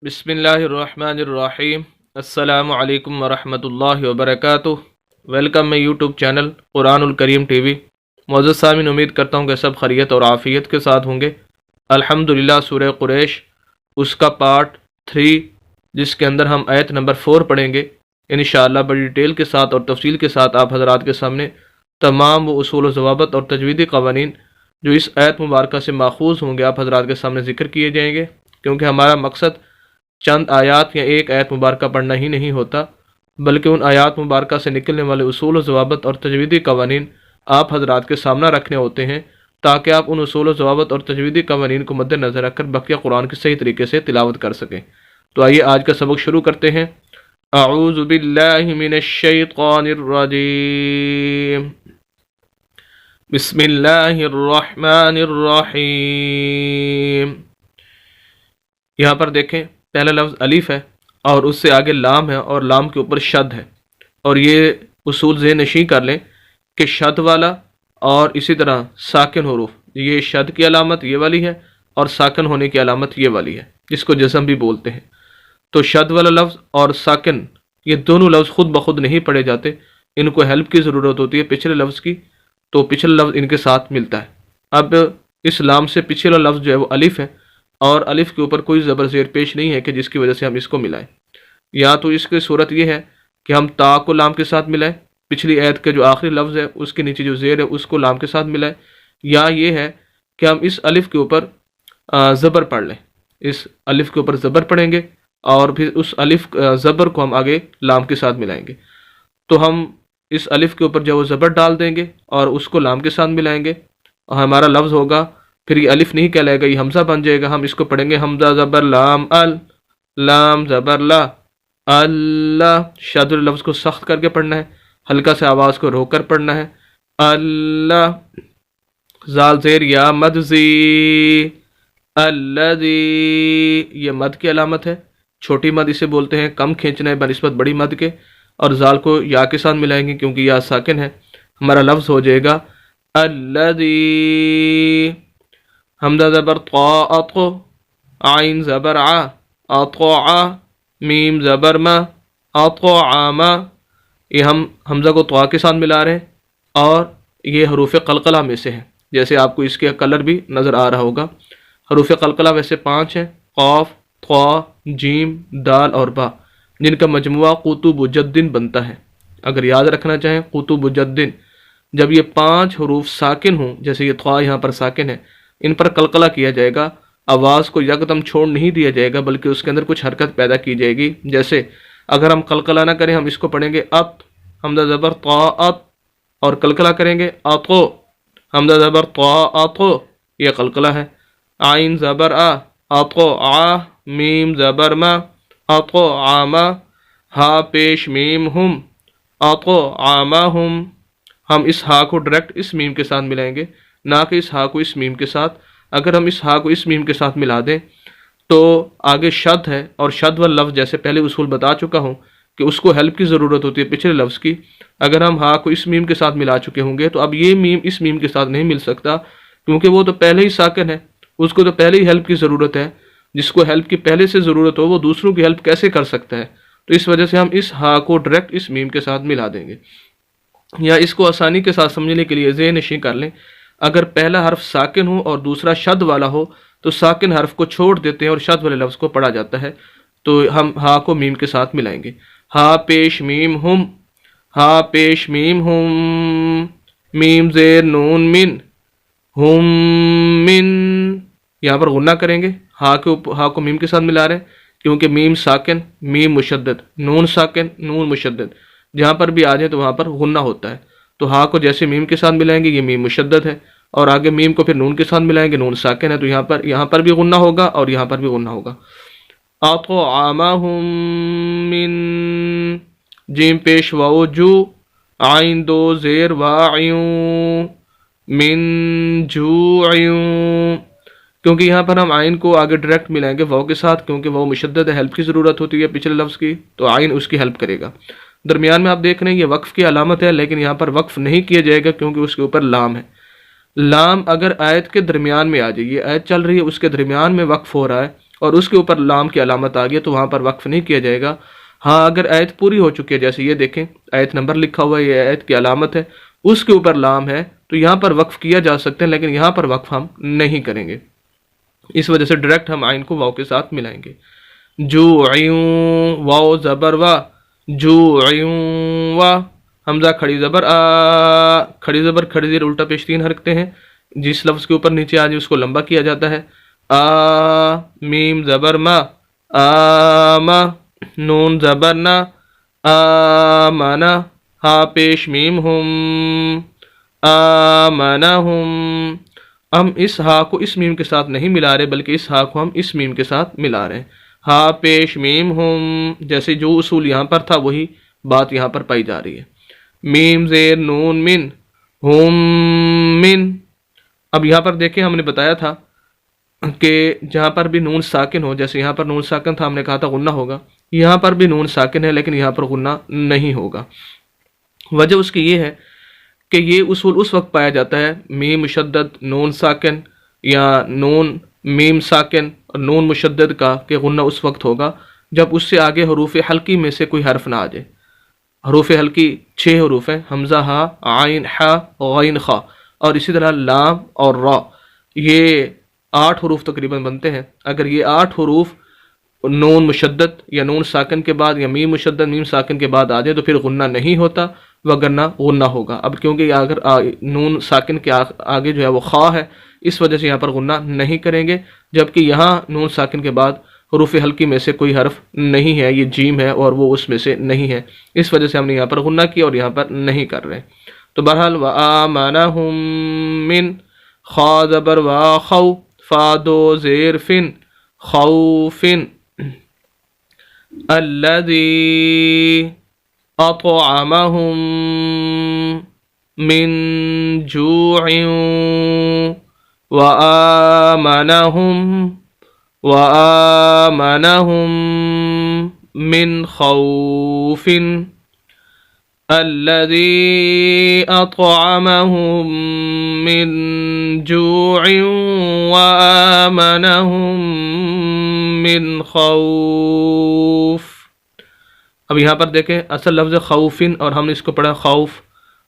बिस्मिल्लाहिर्रहमानिर्रहीम। अस्सलामु अलैकुम वरहमतुल्लाहि वबरकातुह। वेलकम माई यूट्यूब चैनल कुरानुल करीम टीवी। मौजूद सामीन, उम्मीद करता हूँ कि सब खैरियत और आफ़ियत के साथ होंगे। अल्हम्दुलिल्लाह, सूरह कुरैश उसका पार्ट 3 जिसके अंदर हम आयत नंबर 4 पढ़ेंगे इंशाअल्लाह। बड़ी डिटेल के साथ और तफसील के साथ आप हज़रात के सामने तमाम वो उसूल व ज़वाबित और तजवीदी क़वानीन जो इस आयत मुबारक से माखूज़ होंगे आप हज़रात के सामने ज़िक्र किए जाएंगे, क्योंकि हमारा मकसद चंद आयात या एक आयत मुबारक पढ़ना ही नहीं होता, बल्कि उन आयात मुबारक से निकलने वाले उसूल व ज़वाबित और तजवीदी क़वानीन आप हज़रात के सामने रखने होते हैं, ताकि आप उन उसूल व ज़वाबित और तजवीदी क़वानीन को मद्देनज़र रखकर बक़िया कुरान की सही तरीके से तिलावत कर सकें। तो आइए आज का सबक शुरू करते हैं। अऊज़ु बिल्लाहि मिनश शैतानिर रजीम। बिस्मिल्लाहिर रहमानिर रहीम। यहाँ पर देखें, पहला लफ्ज़ अलिफ है और उससे आगे लाम है और लाम के ऊपर शद है। और ये उसूल ज़हन नशीं कर लें कि शद वाला और इसी तरह साकिन हुरूफ, ये शद की अलामत ये वाली है और साकिन होने की अलामत ये वाली है, जिसको जज़म भी बोलते हैं। तो शद वाला लफ्ज़ और साकिन ये दोनों लफ्ज़ खुद ब खुद नहीं पढ़े जाते, इनको हेल्प की ज़रूरत होती है पिछले लफ्ज़ की, तो पिछला लफ्ज़ इनके साथ मिलता है। अब इस लाम से पिछला लफ्ज़ जो है वो अलिफ है और अलिफ के ऊपर कोई ज़बर ज़ेर पेश नहीं है कि जिसकी वजह से हम इसको मिलाएं। या तो इसकी सूरत यह है कि हम ता को लाम के साथ मिलाएं, पिछली आयत के जो आखिरी लफ्ज़ है उसके नीचे जो ज़ेर है उसको लाम के साथ मिलाएं, या ये है कि हम इस अलिफ के ऊपर ज़बर पढ़ लें, इस अलिफ के ऊपर ज़बर पढ़ेंगे और फिर उस अलिफ ज़बर को हम आगे लाम के साथ मिलाएंगे। तो हम इस अलिफ के ऊपर जो वो ज़बर डाल देंगे और उसको लाम के साथ मिलाएंगे और हमारा लफ्ज़ होगा, फिर ये अलिफ नहीं कहलाएगा, ये हमज़ा बन जाएगा। हम इसको पढ़ेंगे हमज़ा ज़बर लाम अल, लाम ज़बर ला, अल्लाह। शद लफ्ज़ को सख्त करके पढ़ना है, हल्का से आवाज़ को रोक कर पढ़ना है। अल्लाह। ज़ाल ज़ेर या मद ज़ी, अल्लज़ी, ये मद की अलामत है। छोटी मद इसे बोलते हैं, कम खींचना है बनिस्बत बड़ी मद के, और ज़ाल को या के साथ मिलाएंगे क्योंकि या साकिन है। हमारा लफ्ज़ हो जाएगा अल्लज़ी। हमज़ा ज़बर ता अतो, आइन ज़बर आ, अतो आ, मीम ज़बर मा, अतो आमा। ये हम हमज़ा को तो के साथ मिला रहे हैं और ये हरूफ क़लक़ला में से है, जैसे आपको इसके कलर भी नज़र आ रहा होगा। हरूफ क़लक़ला वैसे 5 हैं, क़ाफ, ता, जीम, दाल और बा, जिनका मजमुआ क़ुतुबुज्जद्दिन बनता है। अगर याद रखना चाहें क़ुतुबुज्जद्दिन, जब ये 5 हरूफ साकिन हों, जैसे ये ता यहाँ पर साकिन है, इन पर कलकला किया जाएगा, आवाज़ को यकदम छोड़ नहीं दिया जाएगा, बल्कि उसके अंदर कुछ हरकत पैदा की जाएगी। जैसे अगर हम कलकला ना करें, हम इसको पढ़ेंगे अत, हमज़ा ज़बर ता अत, और कलकला करेंगे अतो, हमज़ा ज़बर ता अतो, ये कलकला है। आइन ज़बर आ, अतो आ, मीम ज़बर मा, अतो आमा, हा पेश मीम हुम, अतो आमा हुम। हम इस हा को डायरेक्ट इस मीम के साथ मिलाएंगे, ना कि इस हा को इस मीम के साथ। अगर हम इस हा को इस मीम के साथ मिला दें तो आगे शद है, और शद वाला लफ्ज़ जैसे पहले उसूल बता चुका हूँ कि उसको हेल्प की ज़रूरत होती है पिछले लफ्ज़ की। अगर हम हा को इस मीम के साथ मिला चुके होंगे तो अब ये मीम इस मीम के साथ नहीं मिल सकता, क्योंकि वो तो पहले ही साकिन है, उसको तो पहले ही हेल्प की ज़रूरत है। जिसको हेल्प की पहले से ज़रूरत हो वो दूसरों की हेल्प कैसे कर सकता है? तो इस वजह से हम इस हा को डायरेक्ट इस मीम के साथ मिला देंगे। या इसको आसानी के साथ समझने के लिए ज़हन नशीं कर लें, अगर पहला हर्फ साकिन हो और दूसरा शद वाला हो तो साकिन हर्फ को छोड़ देते हैं और शद वाले लफ्ज़ को पढ़ा जाता है। तो हम हा को मीम के साथ मिलाएंगे, हा पेश मीम हुम, हा पेश मीम हुम, मीम ज़ेर नून मिन, हुम मिन। यहाँ पर गुन्ना करेंगे, हा को मीम के साथ मिला रहे हैं क्योंकि मीम साकिन, मीम मुशद्दद, नून साकिन, नून मुशद्दद, जहाँ पर भी आ जाए तो वहाँ पर गुन्ना होता है। तो हा को जैसे मीम के साथ मिलाएंगे, ये मीम मुशद्दद है, और आगे मीम को फिर नून के साथ मिलाएंगे, नून साकिन है, तो यहाँ पर भी गुन्ना होगा और यहाँ पर भी गुन्ना होगा। आतो आमाहुम मिन, जीम पेश वाओ जू, आइन दो ज़ेर वायूं, मिन जूयूं। क्योंकि यहाँ पर हम आइन को आगे डायरेक्ट मिलाएंगे वाओ के साथ, क्योंकि वाओ मुशद्दद है, हेल्प की ज़रूरत होती है पिछले लफ्ज़ की, तो आइन उसकी हेल्प करेगा। दरमियान में आप देख रहे हैं ये वक्फ़ की अलामत है, लेकिन यहाँ पर वक्फ़ नहीं किया जाएगा क्योंकि उसके ऊपर लाम है। लाम अगर आयत के दरमियान में आ जाए, ये आयत चल रही है उसके दरमियान में वक्फ़ हो रहा है اور اس کے اوپر لام کی علامت آ گئی تو وہاں پر وقف نہیں کیا جائے گا۔ ہاں اگر آیت پوری ہو چکی ہے، جیسے یہ دیکھیں آیت نمبر لکھا ہوا ہے، یہ آیت کی علامت ہے، اس کے اوپر لام ہے تو یہاں پر وقف کیا جا سکتے ہیں، لیکن یہاں پر وقف ہم نہیں کریں گے، اس وجہ سے ڈائریکٹ ہم عین کو واو کے ساتھ ملائیں گے۔ جو واو زبر وا، جو وا، حمزہ کھڑی زبر آ، کھڑی زبر کھڑی زیر الٹا پیش 3 حرکتیں ہیں، جس لفظ کے اوپر نیچے آ جائے اس کو لمبا کیا جاتا ہے۔ آ، میم زبر ما، آما، نون زبر نا، آمنا، ہا پیش میم ہم، آمنہم۔ ہم اس ہا کو اس میم کے ساتھ نہیں ملا رہے بلکہ اس ہا کو ہم اس میم کے ساتھ ملا رہے ہیں۔ ہا پیش میم ہم، جیسے جو اصول یہاں پر تھا وہی بات یہاں پر پائی جا رہی ہے۔ میم زیر نون من، ہم من۔ اب یہاں پر دیکھیں ہم نے بتایا تھا کہ جہاں پر بھی نون ساکن ہو، جیسے یہاں پر نون ساکن تھا ہم نے کہا تھا غنہ ہوگا، یہاں پر بھی نون ساکن ہے لیکن یہاں پر غنہ نہیں ہوگا۔ وجہ اس کی یہ ہے کہ یہ اصول اس وقت پایا جاتا ہے میم مشدد نون ساکن یا نون میم ساکن اور نون مشدد کا، کہ غنہ اس وقت ہوگا جب اس سے آگے حروف حلقی میں سے کوئی حرف نہ آ جائے۔ حروف حلقی 6 حروف ہیں، حمزہ ہا، عین حا، غین خا، اور اسی طرح لام اور را، یہ 8 حروف تقریباً بنتے ہیں۔ اگر یہ 8 حروف نون مشدد یا نون ساکن کے بعد یا میم مشدد میم ساکن کے بعد آ جائے تو پھر غنہ نہیں ہوتا، وگرنہ غنہ ہوگا۔ اب کیونکہ اگر نون ساکن کے آگے جو ہے وہ خا ہے، اس وجہ سے یہاں پر غنہ نہیں کریں گے، جبکہ یہاں نون ساکن کے بعد حروف حلقی میں سے کوئی حرف نہیں ہے، یہ جیم ہے اور وہ اس میں سے نہیں ہے، اس وجہ سے ہم نے یہاں پر غنہ کیا اور یہاں پر نہیں کر رہے۔ تو بہرحال وآمنہم من، خا زبر وا خو، فا دو زیر فن، خوفن، الذی اطعمہم من جوع وآمنہم من خوف، الذی اطعمہم من جوع وآمنہم من خوف۔ اب یہاں پر دیکھیں اصل لفظ خوفن اور ہم نے اس کو پڑھا خوف،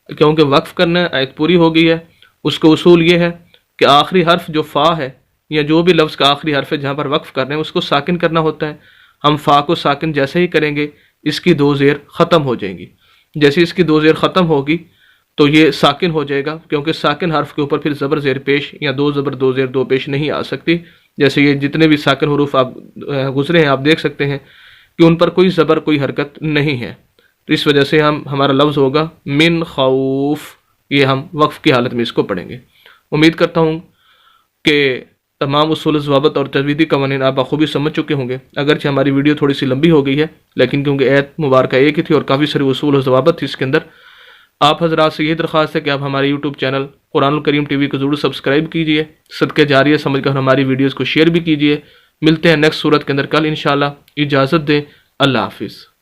کیونکہ وقف کرنا ہے، آیت پوری ہو گئی ہے۔ اس کا اصول یہ ہے کہ آخری حرف جو فا ہے یا جو بھی لفظ کا آخری حرف ہے جہاں پر وقف کر رہے ہیں اس کو ساکن کرنا ہوتا ہے۔ ہم فا کو ساکن جیسے ہی کریں گے اس کی 2 زیر ختم ہو جائیں گی، جیسے اس کی 2 زیر ختم ہوگی تو یہ ساکن ہو جائے گا، کیونکہ ساکن حرف کے اوپر پھر زبر زیر پیش یا 2 زبر 2 زیر 2 پیش نہیں آ سکتی۔ جیسے یہ جتنے بھی ساکن حروف آپ گزرے ہیں آپ دیکھ سکتے ہیں کہ ان پر کوئی زبر کوئی حرکت نہیں ہے، تو اس وجہ سے ہمارا لفظ ہوگا من خوف، یہ ہم وقف کی حالت میں اس کو پڑھیں گے۔ امید کرتا ہوں کہ تمام اصول ضوابط اور تجویدی قوانین آپ بخوبی سمجھ چکے ہوں گے، اگرچہ ہماری ویڈیو تھوڑی سی لمبی ہو گئی ہے لیکن کیونکہ آیت مبارکہ ایک ہی تھی اور کافی سارے اصول و ضوابط تھی اس کے اندر، آپ حضرات سے یہ درخواست ہے کہ آپ ہمارے یوٹیوب چینل قرآن الکریم ٹی وی کو ضرور سبسکرائب کیجئے، صدقہ جاریہ سمجھ کر ہماری ویڈیوز کو شیئر بھی کیجئے۔ ملتے ہیں نیکسٹ صورت کے اندر کل انشاءاللہ، اجازت دیں، اللہ حافظ۔